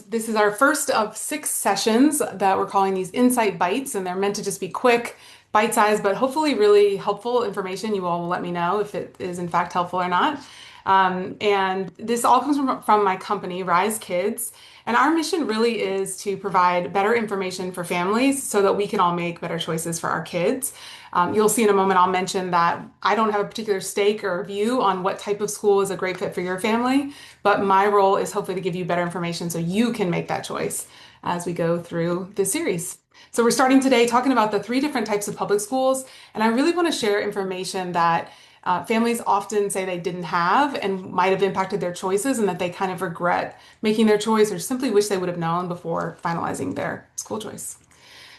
this is our first of 6 sessions that we're calling these Insight Bites, and they're meant to just be quick, bite-sized, but hopefully really helpful information. You all will let me know if it is in fact helpful or not. And this all comes from my company, RYSE Kids. And our mission really is to provide better information for families so that we can all make better choices for our kids. You'll see in a moment, I'll mention that I don't have a particular stake or view on what type of school is a great fit for your family, but my role is hopefully to give you better information so you can make that choice as we go through this series. So we're starting today talking about the 3 different types of public schools, and I really want to share information that families often say they didn't have and might have impacted their choices and that they kind of regret making their choice or simply wish they would have known before finalizing their school choice.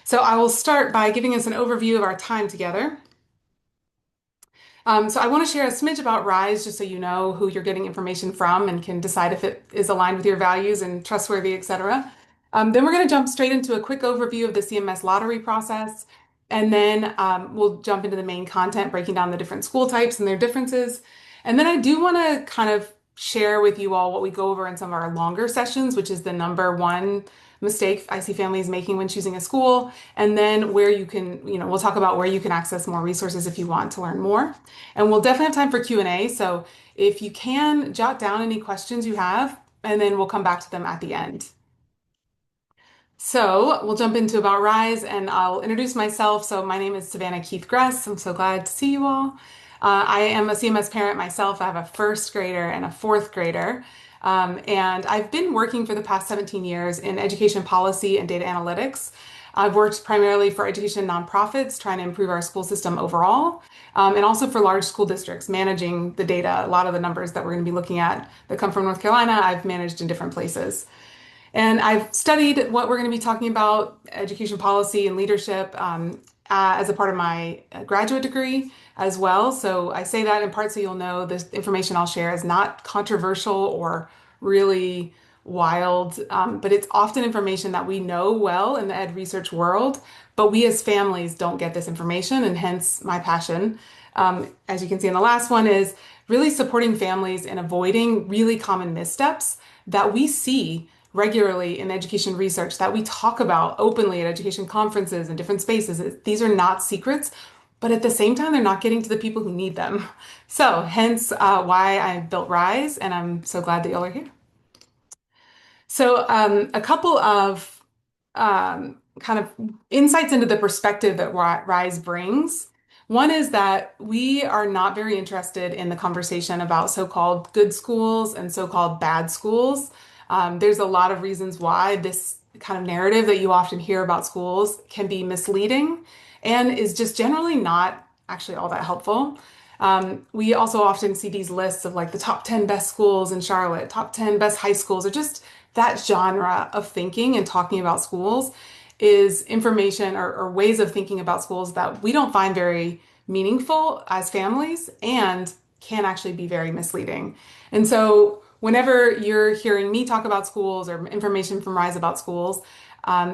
So I will start by giving us an overview of our time together. So I want to share a smidge about RYSE just so you know who you're getting information from and can decide if it is aligned with your values and trustworthy, etc. Then we're going to jump straight into a quick overview of the CMS lottery process. And then we'll jump into the main content, breaking down the different school types and their differences. And then I do want to kind of share with you all what we go over in some of our longer sessions, which is the number 1 mistake I see families making when choosing a school. And then where you can, we'll talk about where you can access more resources if you want to learn more. And we'll definitely have time for Q&A. So if you can, jot down any questions you have, and then we'll come back to them at the end. So we'll jump into about RYSE and I'll introduce myself. So my name is Savannah Keith Gress. I'm so glad to see you all. I am a CMS parent myself. I have a 1st grader and a 4th grader. And I've been working for the past 17 years in education policy and data analytics. I've worked primarily for education nonprofits, trying to improve our school system overall, and also for large school districts, managing the data. A lot of the numbers that we're going to be looking at that come from North Carolina, I've managed in different places. And I've studied what we're going to be talking about, education policy and leadership, as a part of my graduate degree as well. So I say that in part so you'll know this information I'll share is not controversial or really wild, but it's often information that we know well in the ed research world, but we as families don't get this information, and hence my passion. As you can see in the last one, is really supporting families in avoiding really common missteps that we see regularly in education research, that we talk about openly at education conferences and different spaces. These are not secrets, but at the same time, they're not getting to the people who need them. So hence why I built RYSE, and I'm so glad that y'all are here. So a couple of kind of insights into the perspective that RYSE brings. One is that we are not very interested in the conversation about so-called good schools and so-called bad schools. There's a lot of reasons why this kind of narrative that you often hear about schools can be misleading and is just generally not actually all that helpful. We also often see these lists of like the top 10 best schools in Charlotte, top 10 best high schools, or just that genre of thinking and talking about schools is information or ways of thinking about schools that we don't find very meaningful as families and can actually be very misleading. And so whenever you're hearing me talk about schools or information from RYSE about schools,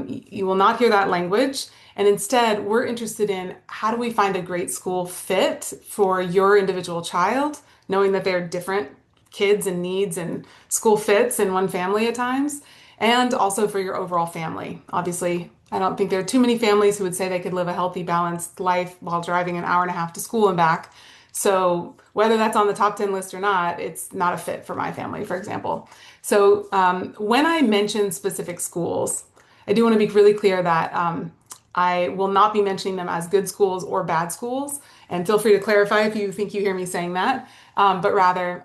you will not hear that language. And instead, we're interested in how do we find a great school fit for your individual child, knowing that they're different kids and needs and school fits in one family at times, and also for your overall family. Obviously, I don't think there are too many families who would say they could live a healthy, balanced life while driving an hour and a half to school and back. So whether that's on the top 10 list or not, it's not a fit for my family, for example. So when I mention specific schools, I do want to be really clear that I will not be mentioning them as good schools or bad schools. And feel free to clarify if you think you hear me saying that, but rather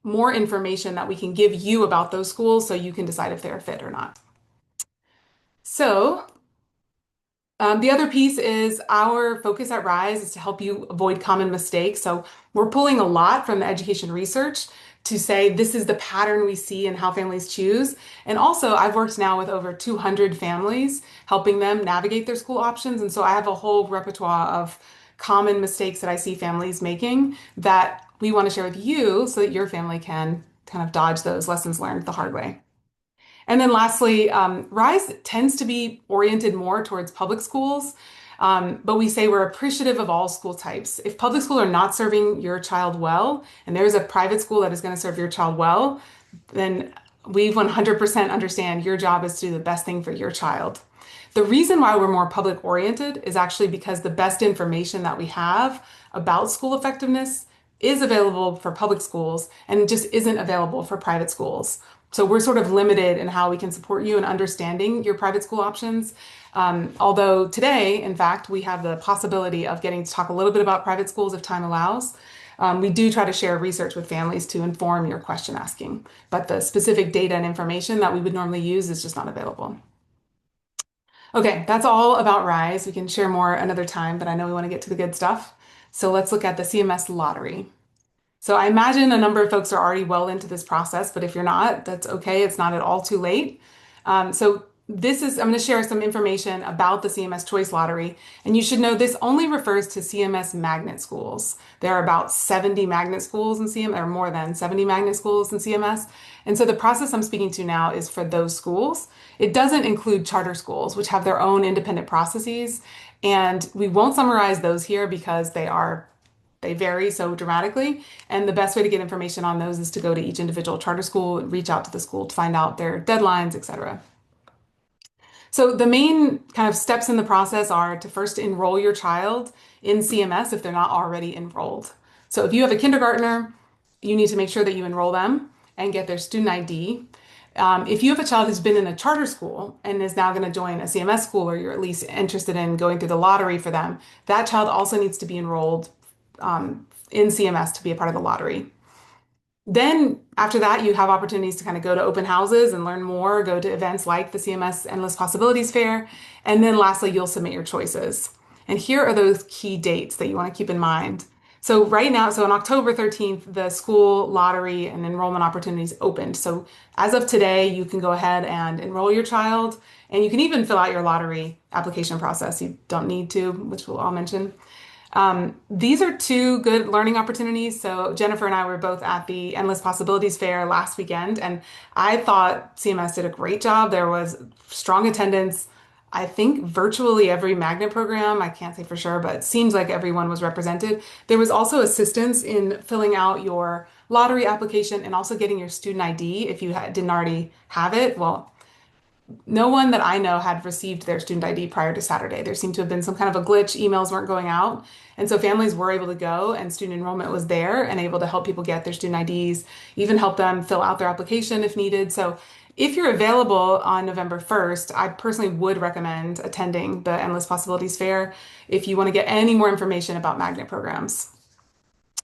more information that we can give you about those schools so you can decide if they're a fit or not. So the other piece is our focus at RYSE is to help you avoid common mistakes. So we're pulling a lot from the education research to say this is the pattern we see in how families choose. And also, I've worked now with over 200 families, helping them navigate their school options. And so I have a whole repertoire of common mistakes that I see families making that we want to share with you so that your family can kind of dodge those lessons learned the hard way. And then lastly, RYSE tends to be oriented more towards public schools, but we say we're appreciative of all school types. If public schools are not serving your child well, and there's a private school that is going to serve your child well, then We 100% understand your job is to do the best thing for your child. The reason why we're more public oriented is actually because the best information that we have about school effectiveness is available for public schools and just isn't available for private schools. So we're sort of limited in how we can support you in understanding your private school options. Although today, in fact, we have the possibility of getting to talk a little bit about private schools if time allows. We do try to share research with families to inform your question asking, but the specific data and information that we would normally use is just not available. Okay, that's all about RYSE. We can share more another time, but I know we want to get to the good stuff. So let's look at the CMS lottery. So I imagine a number of folks are already well into this process, but if you're not, that's okay. It's not at all too late. I'm going to share some information about the CMS Choice Lottery, and you should know this only refers to CMS magnet schools. There are about 70 magnet schools in CMS, or more than 70 magnet schools in CMS. And so the process I'm speaking to now is for those schools. It doesn't include charter schools, which have their own independent processes. And we won't summarize those here because they vary so dramatically. And the best way to get information on those is to go to each individual charter school, reach out to the school to find out their deadlines, etc. So the main kind of steps in the process are to first enroll your child in CMS if they're not already enrolled. So if you have a kindergartner, you need to make sure that you enroll them and get their student ID. If you have a child who's been in a charter school and is now going to join a CMS school, or you're at least interested in going through the lottery for them, that child also needs to be enrolled in CMS to be a part of the lottery. Then after that, you have opportunities to kind of go to open houses and learn more, go to events like the CMS Endless Possibilities Fair. And then lastly, you'll submit your choices. And here are those key dates that you want to keep in mind. So right now, so on October 13th, the school lottery and enrollment opportunities opened. So as of today, you can go ahead and enroll your child, and you can even fill out your lottery application process. You don't need to, which we'll mention. These are two good learning opportunities. So Jennifer and I were both at the Endless Possibilities Fair last weekend, and I thought CMS did a great job. There was strong attendance. I think virtually every magnet program, I can't say for sure, but it seems like everyone was represented. There was also assistance in filling out your lottery application and also getting your student ID if you didn't already have it. Well, no one that I know had received their student ID prior to Saturday. There seemed to have been some kind of a glitch. Emails weren't going out. And so families were able to go, and student enrollment was there and able to help people get their student IDs, even help them fill out their application if needed. So if you're available on November 1st, I personally would recommend attending the Endless Possibilities Fair if you want to get any more information about magnet programs.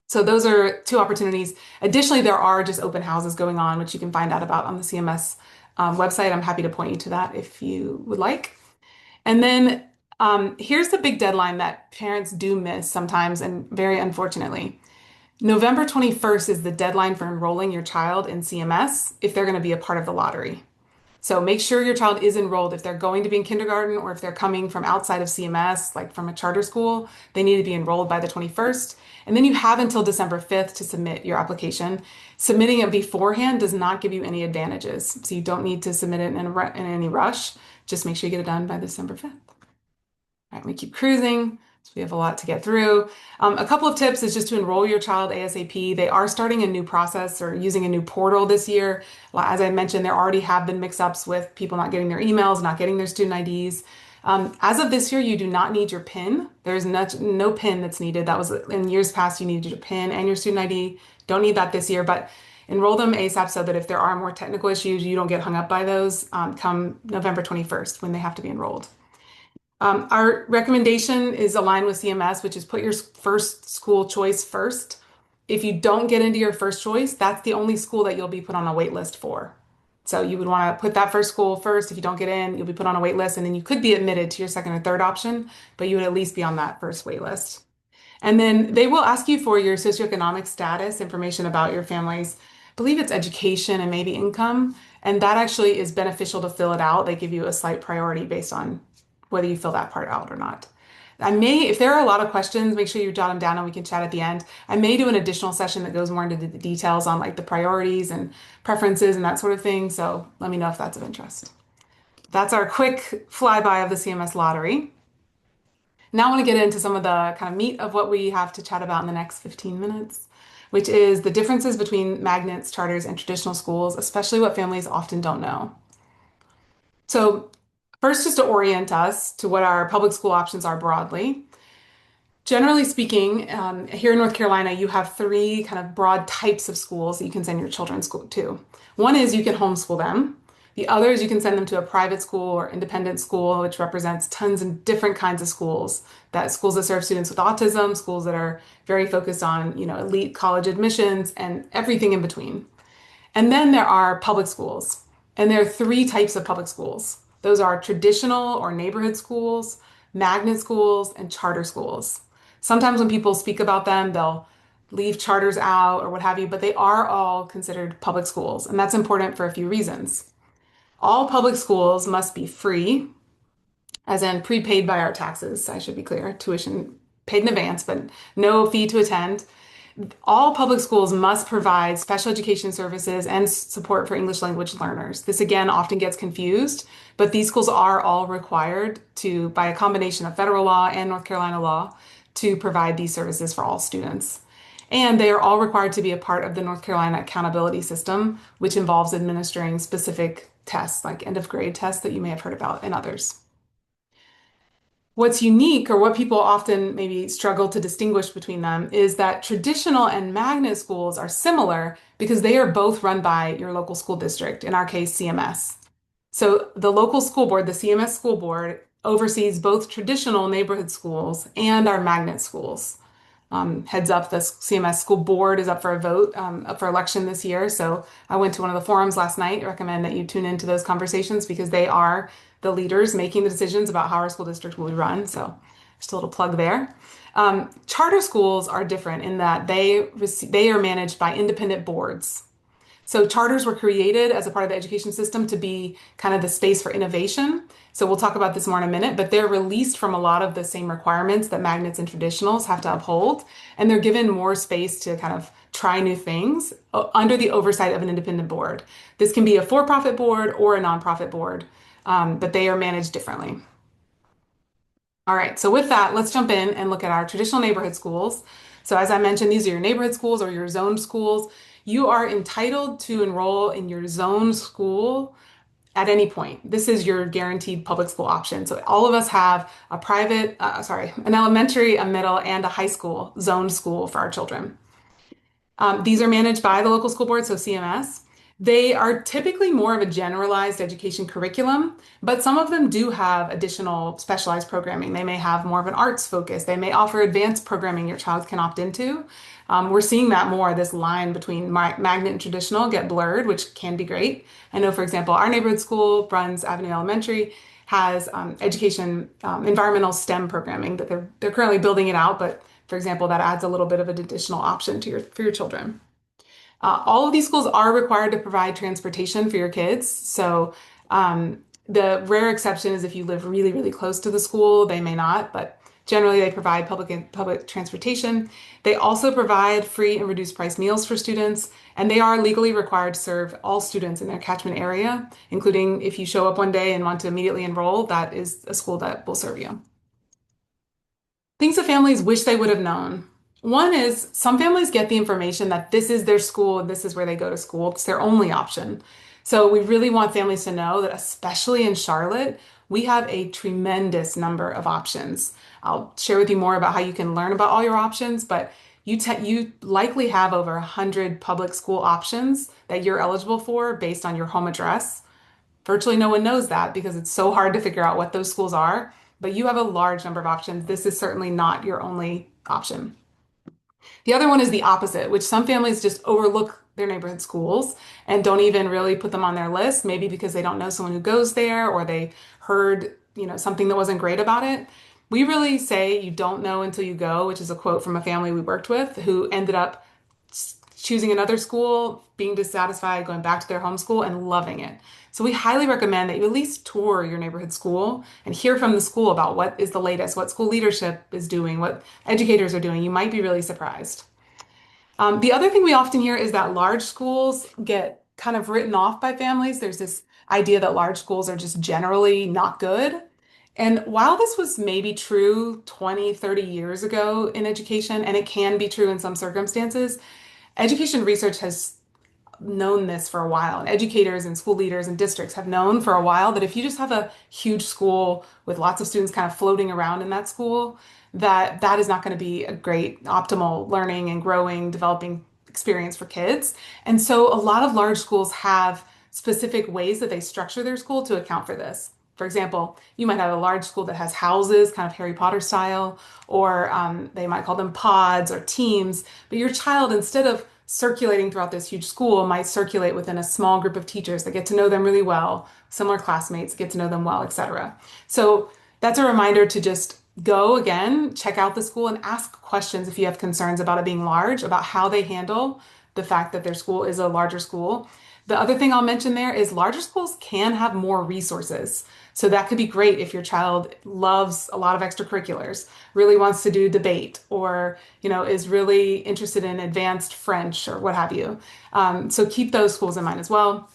So those are two opportunities. Additionally, there are just open houses going on, which you can find out about on the CMS website. I'm happy to point you to that if you would like. And then here's the big deadline that parents do miss sometimes, and very unfortunately. November 21st is the deadline for enrolling your child in CMS if they're going to be a part of the lottery. So make sure your child is enrolled. If they're going to be in kindergarten or if they're coming from outside of CMS, like from a charter school, they need to be enrolled by the 21st. And then you have until December 5th to submit your application. Submitting it beforehand does not give you any advantages. So you don't need to submit it in any rush. Just make sure you get it done by December 5th. All right, we keep cruising. So we have a lot to get through. A couple of tips is just to enroll your child ASAP. They are starting a new process or using a new portal this year. Well, as I mentioned, there already have been mix-ups with people not getting their emails, not getting their student IDs. As of this year, you do not need your PIN. There's no PIN that's needed. That was in years past, you needed your PIN and your student ID. Don't need that this year, but enroll them ASAP so that if there are more technical issues, you don't get hung up by those come November 21st when they have to be enrolled. Our recommendation is aligned with CMS, which is put your first school choice first. If you don't get into your first choice, that's the only school that you'll be put on a wait list for. So you would want to put that first school first. If you don't get in, you'll be put on a wait list, and then you could be admitted to your second or third option, but you would at least be on that first wait list. And then they will ask you for your socioeconomic status, information about your family's, I believe it's education and maybe income. And that actually is beneficial to fill it out. They give you a slight priority based on whether you fill that part out or not. If there are a lot of questions, make sure you jot them down and we can chat at the end. I may do an additional session that goes more into the details on like the priorities and preferences and that sort of thing. So let me know if that's of interest. That's our quick flyby of the CMS lottery. Now I want to get into some of the kind of meat of what we have to chat about in the next 15 minutes, which is the differences between magnets, charters, and traditional schools, especially what families often don't know. So, first, just to orient us to what our public school options are broadly. Generally speaking, here in North Carolina, you have three kind of broad types of schools that you can send your children to. One is you can homeschool them. The other is you can send them to a private school or independent school, which represents tons of different kinds of schools. That schools that serve students with autism, schools that are very focused on, elite college admissions, and everything in between. And then there are public schools, and there are three types of public schools. Those are traditional or neighborhood schools, magnet schools, and charter schools. Sometimes when people speak about them, they'll leave charters out or what have you, but they are all considered public schools, and that's important for a few reasons. All public schools must be free, as in prepaid by our taxes, I should be clear, tuition paid in advance, but no fee to attend. All public schools must provide special education services and support for English language learners. This again often gets confused, but these schools are all required to, by a combination of federal law and North Carolina law, to provide these services for all students. And they are all required to be a part of the North Carolina accountability system, which involves administering specific tests, like end of grade tests that you may have heard about and others. What's unique, or what people often maybe struggle to distinguish between them, is that traditional and magnet schools are similar because they are both run by your local school district, in our case, CMS. So the local school board, the CMS school board, oversees both traditional neighborhood schools and our magnet schools. Heads up, the CMS school board is up for a vote, up for election this year. So I went to one of the forums last night. I recommend that you tune into those conversations because they are the leaders making the decisions about how our school district will be run. So just a little plug there. Charter schools are different in that they are managed by independent boards. So charters were created as a part of the education system to be kind of the space for innovation. So we'll talk about this more in a minute, but they're released from a lot of the same requirements that magnets and traditionals have to uphold. And they're given more space to kind of try new things under the oversight of an independent board. This can be a for-profit board or a nonprofit board, but they are managed differently. All right, so with that, let's jump in and look at our traditional neighborhood schools. So as I mentioned, these are your neighborhood schools or your zoned schools. You are entitled to enroll in your zone school at any point. This is your guaranteed public school option. So all of us have an elementary, a middle, and a high school zoned school for our children. These are managed by the local school board, so CMS. They are typically more of a generalized education curriculum, but some of them do have additional specialized programming. They may have more of an arts focus. They may offer advanced programming your child can opt into. We're seeing that more, this line between magnet and traditional get blurred, which can be great. I know, for example, our neighborhood school, Bruns Avenue Elementary, has education, environmental STEM programming that they're currently building it out, but for example, that adds a little bit of an additional option for your children. All of these schools are required to provide transportation for your kids. So the rare exception is if you live really, really close to the school, they may not, but generally they provide public transportation. They also provide free and reduced price meals for students, and they are legally required to serve all students in their catchment area, including if you show up one day and want to immediately enroll, that is a school that will serve you. Things that families wish they would have known. One is some families get the information that this is their school and this is where they go to school. It's their only option. So we really want families to know that, especially in Charlotte, we have a tremendous number of options. I'll share with you more about how you can learn about all your options, but you likely have over 100 public school options that you're eligible for based on your home address. Virtually no one knows that because it's so hard to figure out what those schools are, but you have a large number of options. This is certainly not your only option. The other one is the opposite, which some families just overlook their neighborhood schools and don't even really put them on their list, maybe because they don't know someone who goes there or they heard, something that wasn't great about it. We really say you don't know until you go, which is a quote from a family we worked with who ended up choosing another school, being dissatisfied, going back to their home school and loving it. So we highly recommend that you at least tour your neighborhood school and hear from the school about what is the latest, what school leadership is doing, what educators are doing. You might be really surprised. The other thing we often hear is that large schools get kind of written off by families. There's this idea that large schools are just generally not good. And while this was maybe true 20, 30 years ago in education, and it can be true in some circumstances, Education research has known this for a while, and educators and school leaders and districts have known for a while that if you just have a huge school with lots of students kind of floating around in that school, that is not going to be a great optimal learning and growing, developing experience for kids. And so a lot of large schools have specific ways that they structure their school to account for this. For example, you might have a large school that has houses, kind of Harry Potter style, or they might call them pods or teams. But your child, instead of circulating throughout this huge school, might circulate within a small group of teachers that get to know them really well, similar classmates get to know them well, etc. So that's a reminder to just go again, check out the school, and ask questions if you have concerns about it being large, about how they handle the fact that their school is a larger school. The other thing I'll mention there is larger schools can have more resources. So that could be great if your child loves a lot of extracurriculars, really wants to do debate, or is really interested in advanced French or what have you. So keep those schools in mind as well.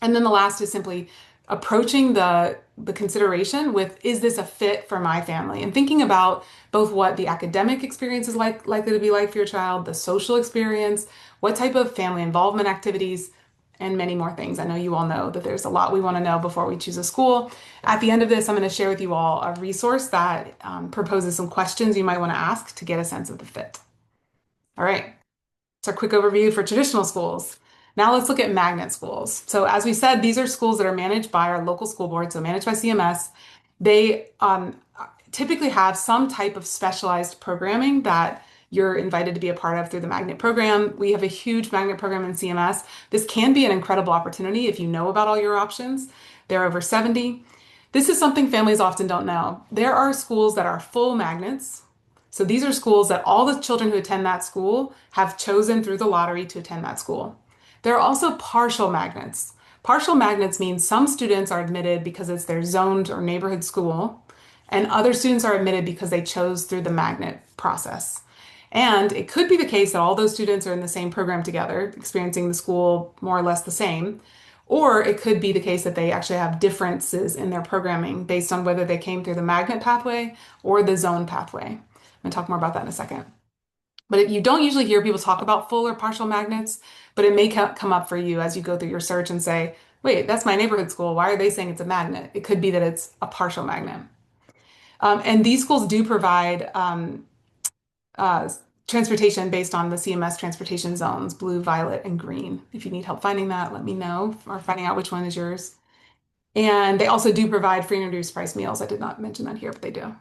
And then the last is simply approaching the consideration with, is this a fit for my family? And thinking about both what the academic experience is likely to be like for your child, the social experience, what type of family involvement activities, and many more things. I know you all know that there's a lot we want to know before we choose a school. At the end of this, I'm going to share with you all a resource that proposes some questions you might want to ask to get a sense of the fit. All right. So a quick overview for traditional schools. Now let's look at magnet schools. So as we said, these are schools that are managed by our local school board, so managed by CMS. They typically have some type of specialized programming that you're invited to be a part of through the magnet program. We have a huge magnet program in CMS. This can be an incredible opportunity if you know about all your options. There are over 70. This is something families often don't know. There are schools that are full magnets. So these are schools that all the children who attend that school have chosen through the lottery to attend that school. There are also partial magnets. Partial magnets mean some students are admitted because it's their zoned or neighborhood school, and other students are admitted because they chose through the magnet process. And it could be the case that all those students are in the same program together, experiencing the school more or less the same. Or it could be the case that they actually have differences in their programming based on whether they came through the magnet pathway or the zone pathway. I'm going to talk more about that in a second. But you don't usually hear people talk about full or partial magnets, but it may come up for you as you go through your search and say, wait, that's my neighborhood school. Why are they saying it's a magnet? It could be that it's a partial magnet. And these schools do provide uh, transportation based on the CMS transportation zones, blue, violet, and green. If you need help finding that, let me know, or finding out which one is yours. And they also do provide free and reduced price meals. I did not mention that here, but they do.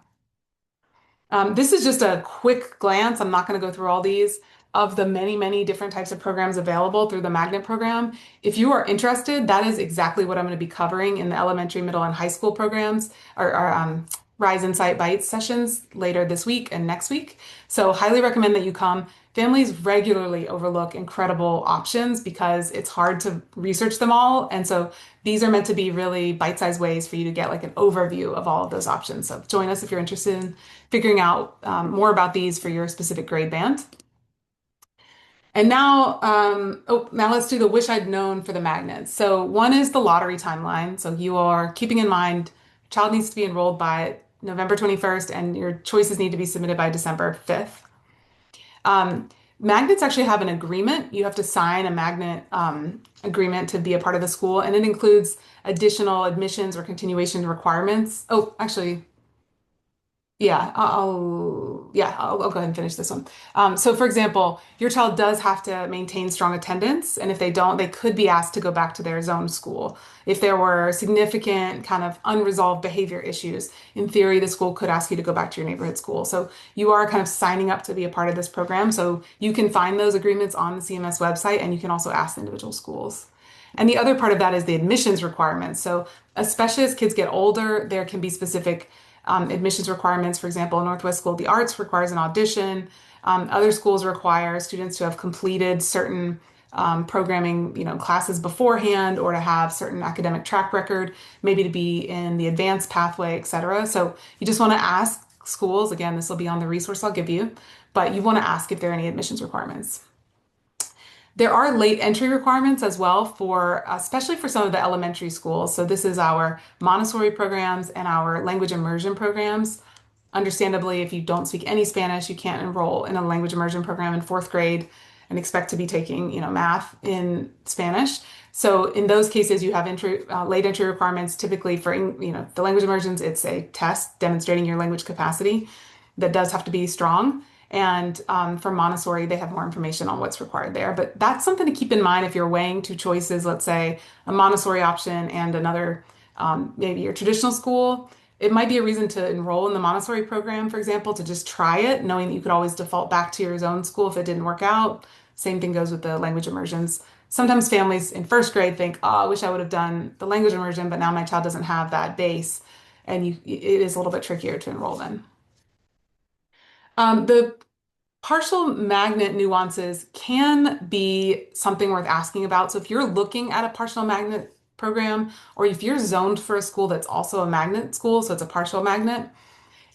This is just a quick glance. I'm not going to go through all these of the many, many different types of programs available through the magnet program. If you are interested, that is exactly what I'm going to be covering in the elementary, middle, and high school programs or RYSE Insight Bite sessions later this week and next week. So highly recommend that you come. Families regularly overlook incredible options because it's hard to research them all. And so these are meant to be really bite-sized ways for you to get like an overview of all of those options. So join us if you're interested in figuring out more about these for your specific grade band. And now, now let's do the wish I'd known for the magnets. So one is the lottery timeline. So you are keeping in mind, child needs to be enrolled by November 21st, and your choices need to be submitted by December 5th. Magnets actually have an agreement. You have to sign a magnet agreement to be a part of the school, and it includes additional admissions or continuation requirements. Oh, actually, yeah, I'll go ahead and finish this one. So for example, your child does have to maintain strong attendance, and if they don't, they could be asked to go back to their zone school. If there were significant kind of unresolved behavior issues, in theory, the school could ask you to go back to your neighborhood school. So you are kind of signing up to be a part of this program. So you can find those agreements on the CMS website, and you can also ask the individual schools. And the other part of that is the admissions requirements. So especially as kids get older, there can be specific admissions requirements. For example, Northwest School of the Arts requires an audition. Other schools require students to have completed certain programming, classes beforehand, or to have certain academic track record, maybe to be in the advanced pathway, et cetera. So you just want to ask schools, again, this will be on the resource I'll give you, but you want to ask if there are any admissions requirements. There are late entry requirements as well for, especially for some of the elementary schools. So this is our Montessori programs and our language immersion programs. Understandably, if you don't speak any Spanish, you can't enroll in a language immersion program in fourth grade. and expect to be taking, math in Spanish. So in those cases, you have late entry requirements. Typically for, the language immersions, it's a test demonstrating your language capacity that does have to be strong. And for Montessori, they have more information on what's required there. But that's something to keep in mind if you're weighing two choices, let's say a Montessori option and another, maybe your traditional school. It might be a reason to enroll in the Montessori program, for example, to just try it, knowing that you could always default back to your own school if it didn't work out. Same thing goes with the language immersions. Sometimes families in first grade think, oh, I wish I would have done the language immersion, but now my child doesn't have that base. And it is a little bit trickier to enroll in. The partial magnet nuances can be something worth asking about. So if you're looking at a partial magnet program, or if you're zoned for a school that's also a magnet school, so it's a partial magnet,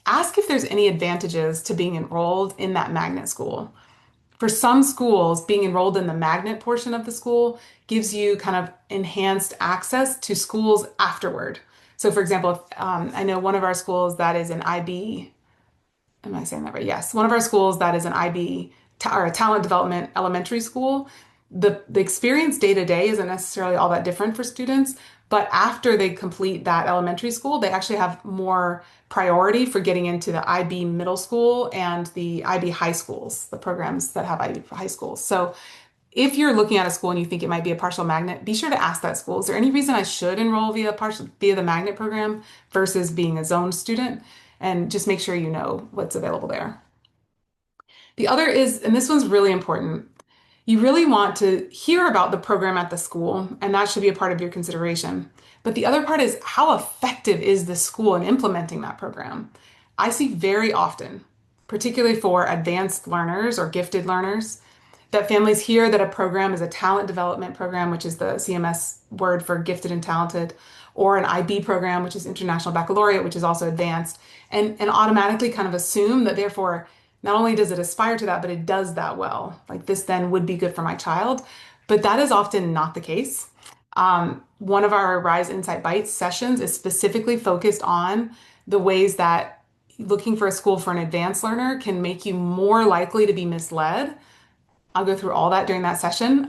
ask if there's any advantages to being enrolled in that magnet school. For some schools, being enrolled in the magnet portion of the school gives you kind of enhanced access to schools afterward. So, for example, I know one of our schools that is an IB. Am I saying that right? Yes. One of our schools that is an IB or a talent development elementary school. The experience day to day isn't necessarily all that different for students, but after they complete that elementary school, they actually have more priority for getting into the IB middle school and the IB high schools, the programs that have IB high schools. So if you're looking at a school and you think it might be a partial magnet, be sure to ask that school, is there any reason I should enroll via the magnet program versus being a zoned student? And just make sure you know what's available there. The other is, and this one's really important, you really want to hear about the program at the school, and that should be a part of your consideration. But the other part is, how effective is the school in implementing that program? I see very often, particularly for advanced learners or gifted learners, that families hear that a program is a talent development program, which is the CMS word for gifted and talented, or an IB program, which is International Baccalaureate, which is also advanced, and automatically kind of assume that therefore not only does it aspire to that, but it does that well. Like this then would be good for my child. But that is often not the case. One of our RYSE Insight Bite sessions is specifically focused on the ways that looking for a school for an advanced learner can make you more likely to be misled. I'll go through all that during that session.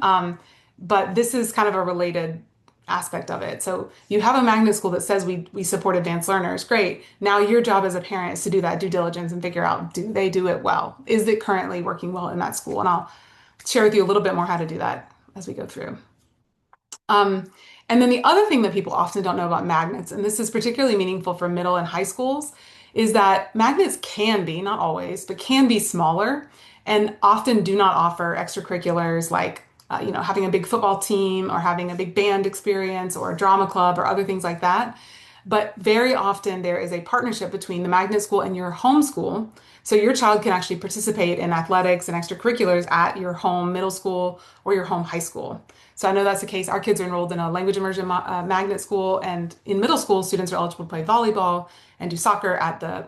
But this is kind of a related aspect of it. So you have a magnet school that says we support advanced learners. Great. Now your job as a parent is to do that due diligence and figure out, do they do it well? Is it currently working well in that school? And I'll share with you a little bit more how to do that as we go through. And then the other thing that people often don't know about magnets, and this is particularly meaningful for middle and high schools, is that magnets can be, not always, but can be smaller and often do not offer extracurriculars like having a big football team or having a big band experience or a drama club or other things like that. But very often there is a partnership between the magnet school and your home school. So your child can actually participate in athletics and extracurriculars at your home middle school or your home high school. So I know that's the case. Our kids are enrolled in a language immersion magnet school, and in middle school, students are eligible to play volleyball and do soccer at the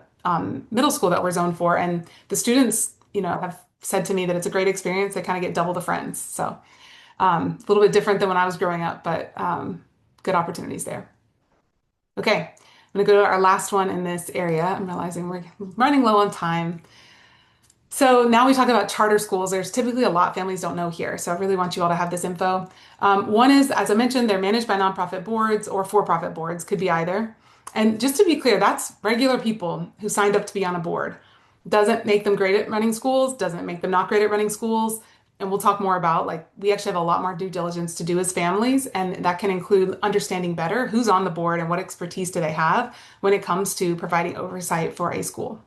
middle school that we're zoned for. And the students, have said to me that it's a great experience. They kind of get double the friends. So a little bit different than when I was growing up, but good opportunities there. Okay, I'm going to go to our last one in this area. I'm realizing we're running low on time. So now we talk about charter schools. There's typically a lot families don't know here. So I really want you all to have this info. One is, as I mentioned, they're managed by nonprofit boards or for-profit boards, could be either. And just to be clear, that's regular people who signed up to be on a board. Doesn't make them great at running schools, doesn't make them not great at running schools. And we'll talk more about, like, we actually have a lot more due diligence to do as families, and that can include understanding better who's on the board and what expertise do they have when it comes to providing oversight for a school.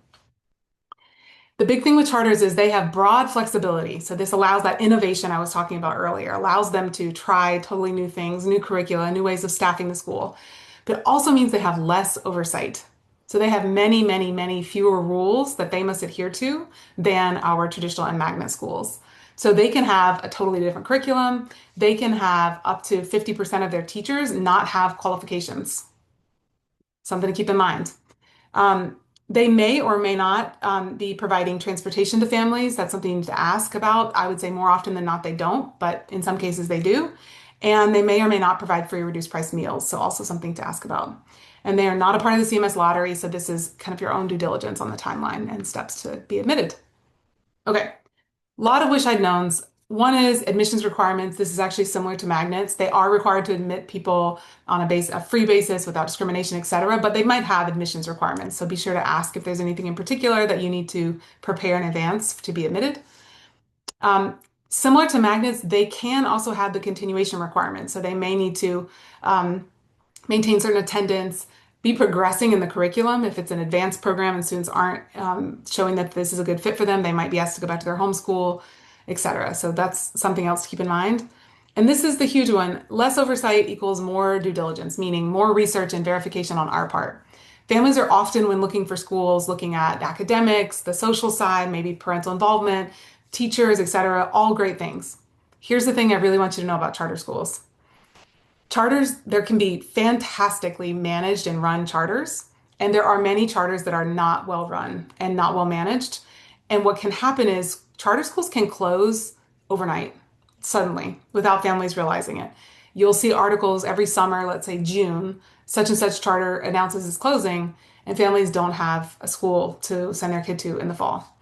The big thing with charters is they have broad flexibility. So this allows that innovation I was talking about earlier, allows them to try totally new things, new curricula, new ways of staffing the school. But it also means they have less oversight. So they have many, many, many fewer rules that they must adhere to than our traditional and magnet schools. So they can have a totally different curriculum. They can have up to 50% of their teachers not have qualifications. Something to keep in mind. They may or may not be providing transportation to families. That's something to ask about. I would say more often than not, they don't, but in some cases they do. And they may or may not provide free reduced price meals. So also something to ask about. And they are not a part of the CMS lottery. So this is kind of your own due diligence on the timeline and steps to be admitted. Okay. A lot of wish I'd knowns. One is admissions requirements. This is actually similar to magnets. They are required to admit people on a free basis without discrimination, et cetera, but they might have admissions requirements. So be sure to ask if there's anything in particular that you need to prepare in advance to be admitted. Um, Similar to magnets, they can also have the continuation requirements. So they may need to um, maintain certain attendance, be progressing in the curriculum. If it's an advanced program and students aren't showing that this is a good fit for them, they might be asked to go back to their home school, etc. So that's something else to keep in mind. And this is the huge one. Less oversight equals more due diligence, meaning more research and verification on our part. Families are often, when looking for schools, looking at academics, the social side, maybe parental involvement, teachers, etc. All great things. Here's the thing I really want you to know about charter schools. Charters, there can be fantastically managed and run charters, and there are many charters that are not well run and not well managed. And what can happen is charter schools can close overnight, suddenly, without families realizing it. You'll see articles every summer, let's say June, such and such charter announces it's closing, and families don't have a school to send their kid to in the fall.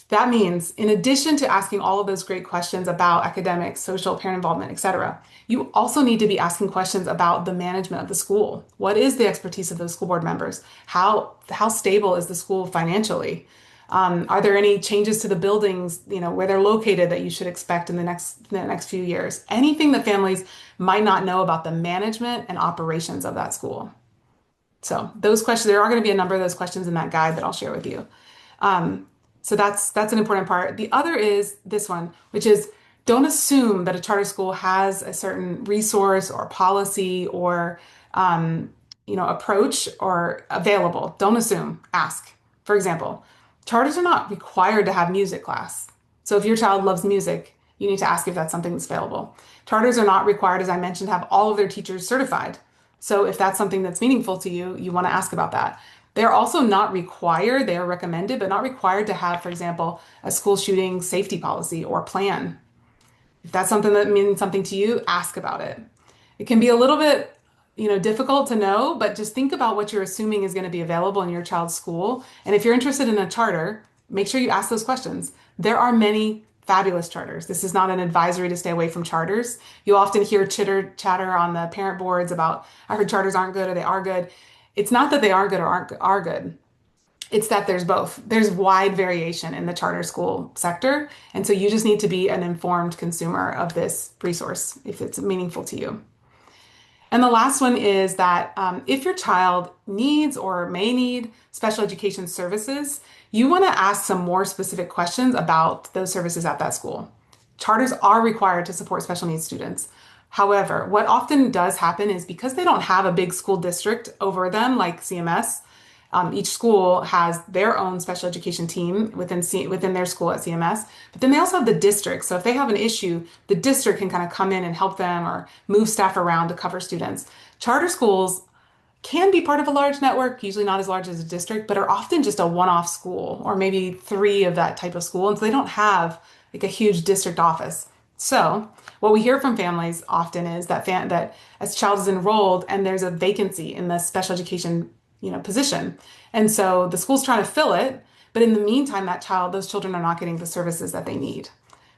That means, in addition to asking all of those great questions about academics, social, parent involvement, etc., you also need to be asking questions about the management of the school. What is the expertise of those school board members? How stable is the school financially? Are there any changes to the buildings, where they're located that you should expect in the next few years? Anything that families might not know about the management and operations of that school. So those questions, there are going to be a number of those questions in that guide that I'll share with you. Um, so that's an important part. The other is this one, which is don't assume that a charter school has a certain resource or policy or approach or available. Don't assume. Ask. For example, charters are not required to have music class. So if your child loves music, you need to ask if that's something that's available. Charters are not required, as I mentioned, to have all of their teachers certified. So if that's something that's meaningful to you, you want to ask about that. They're also not required, they are recommended, but not required to have, for example, a school shooting safety policy or plan. If that's something that means something to you, ask about it. It can be a little bit, difficult to know, but just think about what you're assuming is going to be available in your child's school. And if you're interested in a charter, make sure you ask those questions. There are many fabulous charters. This is not an advisory to stay away from charters. You often hear chitter chatter on the parent boards about, I heard charters aren't good or they are good. It's not that they are good or are good. It's that there's both. There's wide variation in the charter school sector. And so you just need to be an informed consumer of this resource if it's meaningful to you. And the last one is that if your child needs or may need special education services, you want to ask some more specific questions about those services at that school. Charters are required to support special needs students. However, what often does happen is because they don't have a big school district over them like CMS, each school has their own special education team within their school at CMS, but then they also have the district. So if they have an issue, the district can kind of come in and help them or move staff around to cover students. Charter schools can be part of a large network, usually not as large as a district, but are often just a one-off school or maybe three of that type of school. And so they don't have like a huge district office. So what we hear from families often is that as a child is enrolled and there's a vacancy in the special education position. And so the school's trying to fill it, but in the meantime, those children are not getting the services that they need.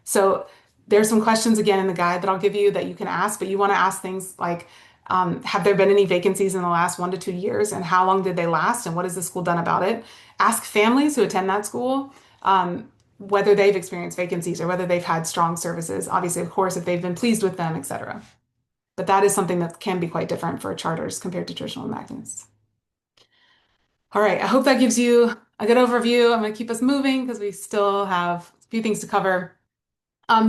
So there's some questions again in the guide that I'll give you that you can ask, but you want to ask things like, have there been any vacancies in the last 1 to 2 years and how long did they last and what has the school done about it? Ask families who attend that school, whether they've experienced vacancies or whether they've had strong services. Obviously, of course, if they've been pleased with them, etc. But that is something that can be quite different for charters compared to traditional magnets. All right, I hope that gives you a good overview. I'm going to keep us moving because we still have a few things to cover.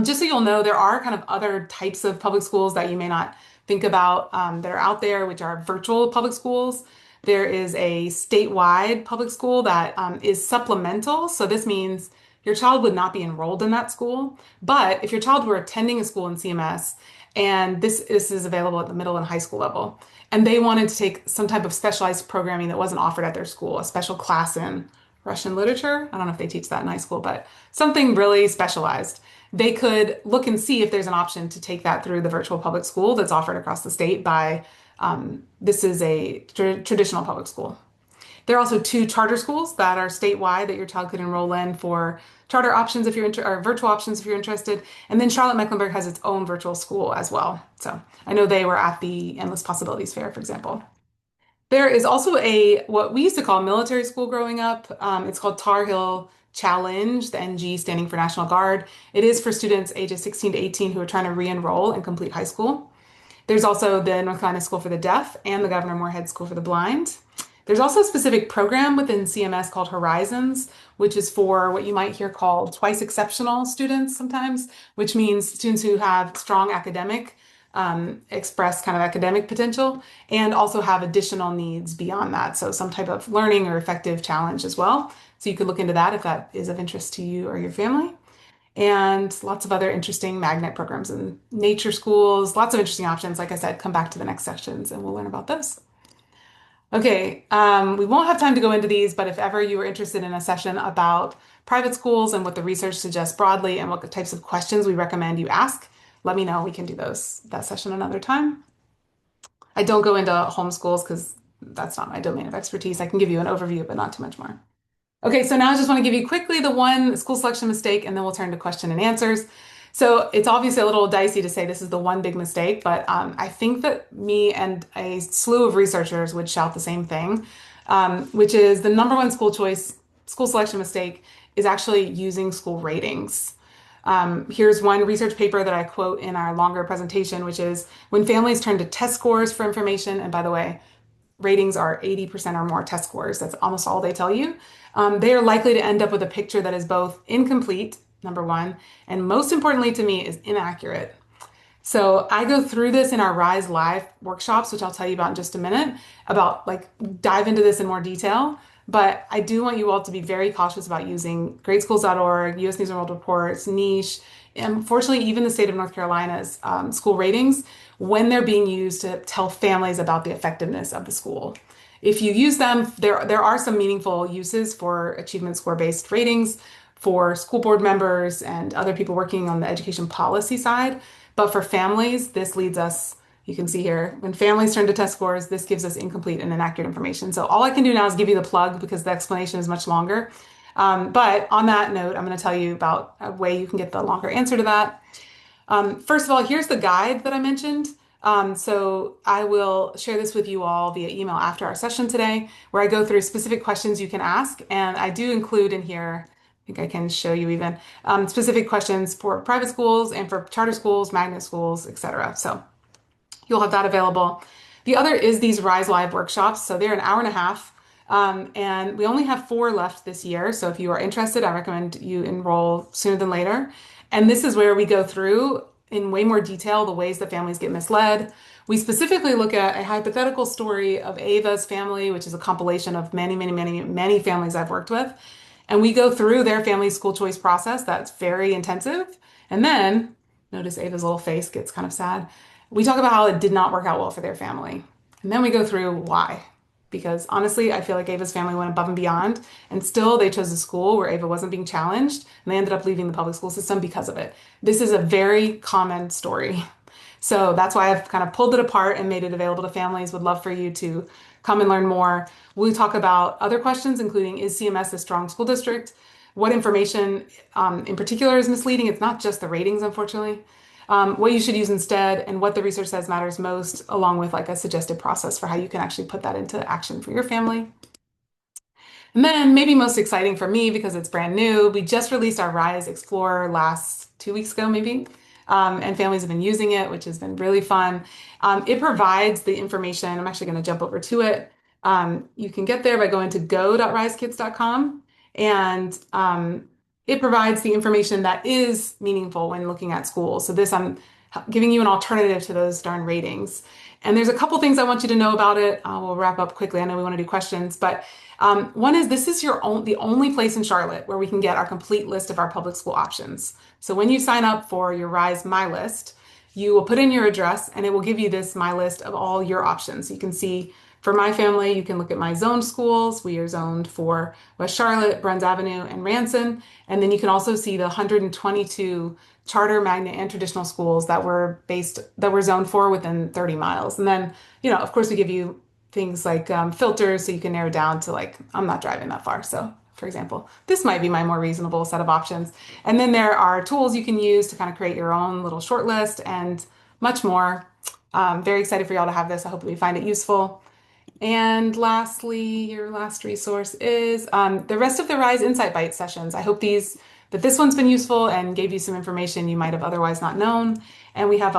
Just so you'll know, there are kind of other types of public schools that you may not think about that are out there, which are virtual public schools. There is a statewide public school that is supplemental. So this means your child would not be enrolled in that school. But if your child were attending a school in CMS, and this is available at the middle and high school level, and they wanted to take some type of specialized programming that wasn't offered at their school, a special class in Russian literature. I don't know if they teach that in high school, but something really specialized. They could look and see if there's an option to take that through the virtual public school that's offered across the state by, this is a traditional public school. There are also two charter schools that are statewide that your child could enroll in for charter options if you're or virtual options if you're interested. And then Charlotte-Mecklenburg has its own virtual school as well. So I know they were at the Endless Possibilities Fair, for example. There is also a what we used to call military school growing up. It's called Tar Heel Challenge, the NG standing for National Guard. It is for students ages 16 to 18 who are trying to re-enroll and complete high school. There's also the North Carolina School for the Deaf and the Governor Moorhead School for the Blind. There's also a specific program within CMS called Horizons, which is for what you might hear called twice exceptional students sometimes, which means students who have strong academic, express kind of academic potential, and also have additional needs beyond that. So some type of learning or effective challenge as well. So you could look into that if that is of interest to you or your family. And lots of other interesting magnet programs and nature schools, lots of interesting options. Like I said, come back to the next sections and we'll learn about those. Okay, we won't have time to go into these, but if ever you are interested in a session about private schools and what the research suggests broadly and what types of questions we recommend you ask, let me know. We can do that session another time. I don't go into homeschools because that's not my domain of expertise. I can give you an overview, but not too much more. Okay, so now I just want to give you quickly the one school selection mistake, and then we'll turn to question and answers. So it's obviously a little dicey to say this is the one big mistake, but I think that me and a slew of researchers would shout the same thing, which is the number one school selection mistake is actually using school ratings. Here's one research paper that I quote in our longer presentation, which is when families turn to test scores for information, and by the way, ratings are 80% or more test scores. That's almost all they tell you. They are likely to end up with a picture that is both incomplete, number one, and most importantly to me is inaccurate. So I go through this in our RYSE Live workshops, which I'll tell you about in just a minute, about like dive into this in more detail. But I do want you all to be very cautious about using gradeschools.org, US News and World Reports, Niche, and unfortunately, even the state of North Carolina's school ratings when they're being used to tell families about the effectiveness of the school. If you use them, there are some meaningful uses for achievement score-based ratings for school board members and other people working on the education policy side. But for families, this leads us, you can see here, when families turn to test scores, this gives us incomplete and inaccurate information. So all I can do now is give you the plug because the explanation is much longer. But on that note, I'm going to tell you about a way you can get the longer answer to that. First of all, here's the guide that I mentioned. So I will share this with you all via email after our session today, where I go through specific questions you can ask. And I do include in here, I think I can show you even, specific questions for private schools and for charter schools, magnet schools, etc. So you'll have that available. The other is these RYSE Live workshops. So they're an hour and a half. And we only have 4 left this year. So if you are interested, I recommend you enroll sooner than later. And this is where we go through in way more detail the ways that families get misled. We specifically look at a hypothetical story of Ava's family, which is a compilation of many, many, many, many families I've worked with. And we go through their family school choice process. That's very intensive. And then notice Ava's little face gets kind of sad. We talk about how it did not work out well for their family. And then we go through why. Because honestly, I feel like Ava's family went above and beyond, and still they chose a school where Ava wasn't being challenged, and they ended up leaving the public school system because of it. This is a very common story. So that's why I've kind of pulled it apart and made it available to families. Would love for you to come and learn more. We'll talk about other questions, including is CMS a strong school district? What information in particular is misleading? It's not just the ratings, unfortunately. What you should use instead, and what the research says matters most, along with like a suggested process for how you can actually put that into action for your family. And then maybe most exciting for me because it's brand new, we just released our RYSE Explorer last 2 weeks ago, maybe. And families have been using it, which has been really fun. It provides the information. I'm actually going to jump over to it. You can get there by going to go.rysekids.com, and it provides the information that is meaningful when looking at schools. So this, I'm giving you an alternative to those darn ratings. And there's a couple things I want you to know about it. We'll wrap up quickly. I know we want to do questions, but one is this is the only place in Charlotte where we can get our complete list of our public school options. So when you sign up for your RYSE My List, you will put in your address and it will give you this My List of all your options. You can see for my family, you can look at my zoned schools. We are zoned for West Charlotte, Bruns Avenue, and Ranson. And then you can also see the 122 charter, magnet, and traditional schools that were zoned for within 30 miles. And then, of course, we give you things like filters so you can narrow down to like, I'm not driving that far. So, for example, this might be my more reasonable set of options. And then there are tools you can use to kind of create your own little short list and much more. Very excited for y'all to have this. I hope that we find it useful. And lastly, your last resource is the rest of the RYSE Insight Bite sessions. I hope that this one's been useful and gave you some information you might have otherwise not known. And we have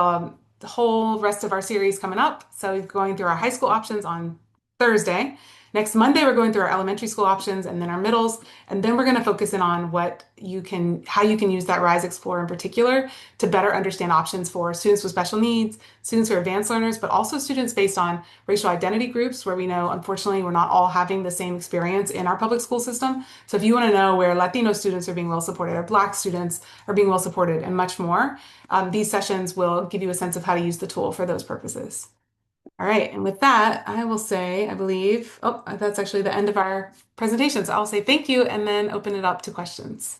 the whole rest of our series coming up. So we're going through our high school options on Thursday. Next Monday, we're going through our elementary school options and then our middles. And then we're going to focus in on how you can use that RYSE Explorer in particular to better understand options for students with special needs, students who are advanced learners, but also students based on racial identity groups where we know, unfortunately, we're not all having the same experience in our public school system. So if you want to know where Latino students are being well supported, or Black students are being well supported, and much more, these sessions will give you a sense of how to use the tool for those purposes. All right, and with that, I will say, I believe, oh, that's actually the end of our presentation. So I'll say thank you and then open it up to questions.